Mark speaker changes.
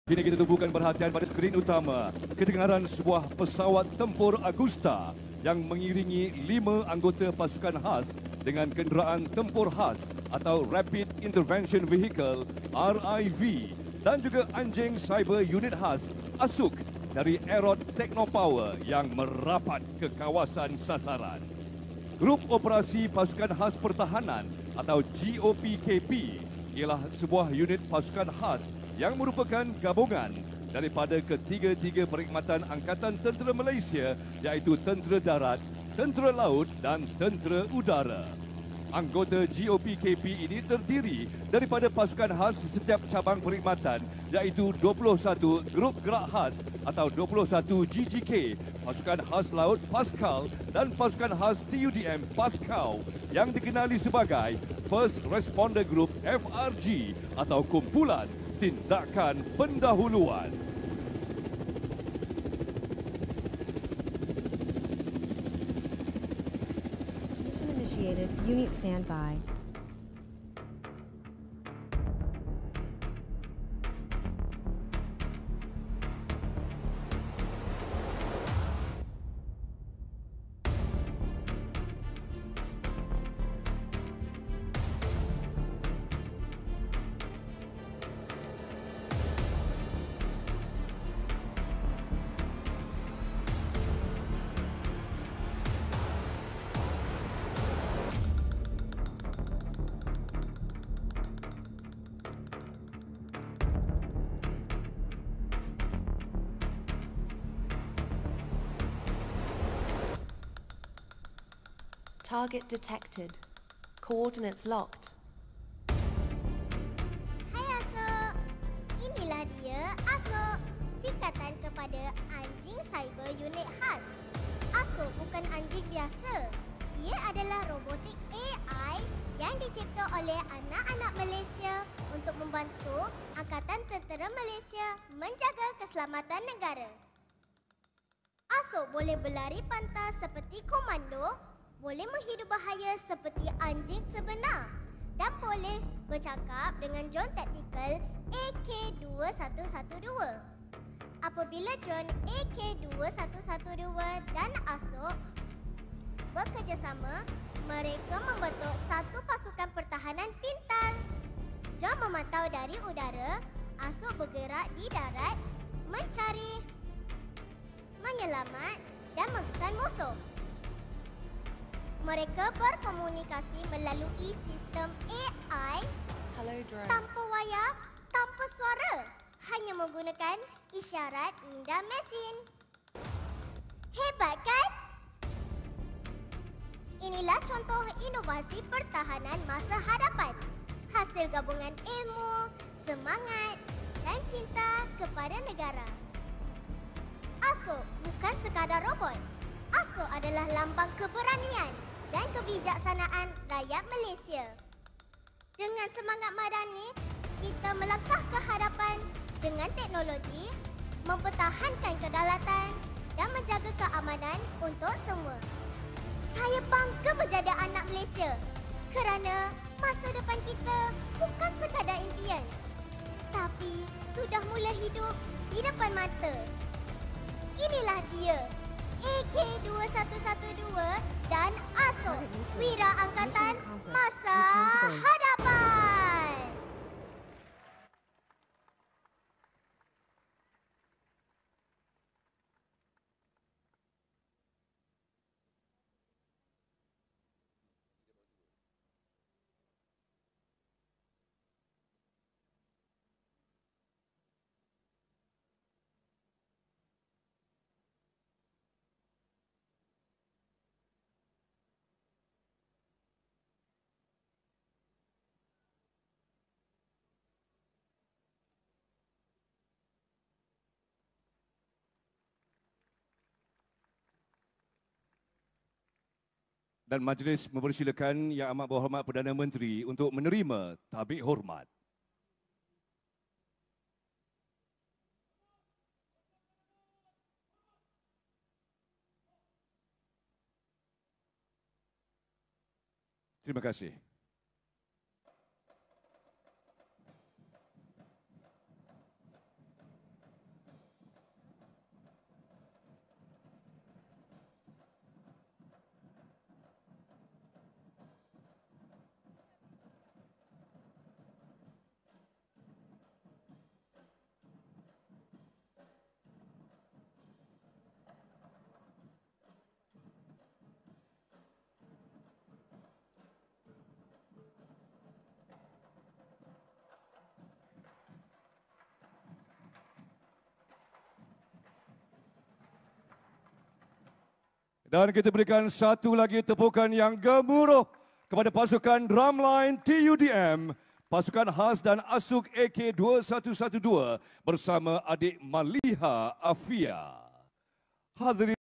Speaker 1: Kini kita tumpukan perhatian pada skrin utama. Kedengaran sebuah pesawat tempur Agusta yang mengiringi 5 anggota pasukan khas dengan kenderaan tempur khas atau Rapid Intervention Vehicle RIV dan juga anjing cyber unit khas ASUK dari Aerot Technopower yang merapat ke kawasan sasaran. Grup Operasi Pasukan Khas Pertahanan atau GOPKP ialah sebuah unit pasukan khas yang merupakan gabungan daripada ketiga-tiga perkhidmatan Angkatan Tentera Malaysia iaitu Tentera Darat, Tentera Laut dan Tentera Udara. Anggota GOPKP ini terdiri daripada pasukan khas setiap cabang perkhidmatan iaitu 21 Grup Gerak Khas atau 21 GGK, pasukan khas laut Paskal dan pasukan khas TUDM Paskau yang dikenali sebagai First Responder Group FRG atau kumpulan tindakan pendahuluan.
Speaker 2: Mission initiated. Unit standby.
Speaker 3: Target detected. Coordinates locked.
Speaker 4: Hai Asok, inilah dia Asok, singkatan kepada anjing cyber unit khas. Asok bukan anjing biasa. Ia adalah robotik AI yang dicipta oleh anak-anak Malaysia untuk membantu Angkatan Tentera Malaysia menjaga keselamatan negara. Asok boleh berlari pantas seperti komando, boleh menghidu bahaya seperti anjing sebenar dan boleh bercakap dengan drone taktikal AK-2112. Apabila drone AK-2112 dan ASUK bekerjasama, mereka membentuk satu pasukan pertahanan pintar. Drone memantau dari udara, ASUK bergerak di darat, mencari, menyelamat dan mengesan musuh. Mereka berkomunikasi melalui sistem AI
Speaker 3: Hello, drone.
Speaker 4: tanpa wayar, tanpa suara, hanya menggunakan isyarat dan mesin. Hebat kan? Inilah contoh inovasi pertahanan masa hadapan. Hasil gabungan ilmu, semangat dan cinta kepada negara. ASUK bukan sekadar robot. ASUK adalah lambang keberanian dan kebijaksanaan rakyat Malaysia. Dengan semangat madani, kita melangkah ke hadapan dengan teknologi, mempertahankan kedaulatan dan menjaga keamanan untuk semua. Saya bangga menjadi anak Malaysia kerana masa depan kita bukan sekadar impian, tapi sudah mula hidup di depan mata. Inilah dia, AK-2112 dan ASUK, Wira Angkatan Masa Hadapan.
Speaker 1: Dan majlis mempersilakan Yang Amat Berhormat Perdana Menteri untuk menerima tabik hormat. Terima kasih. Dan kita berikan satu lagi tepukan yang gemuruh kepada pasukan Drumline TUDM, pasukan khas dan Asuk AK2112 bersama adik Maliha Afia. Hadirin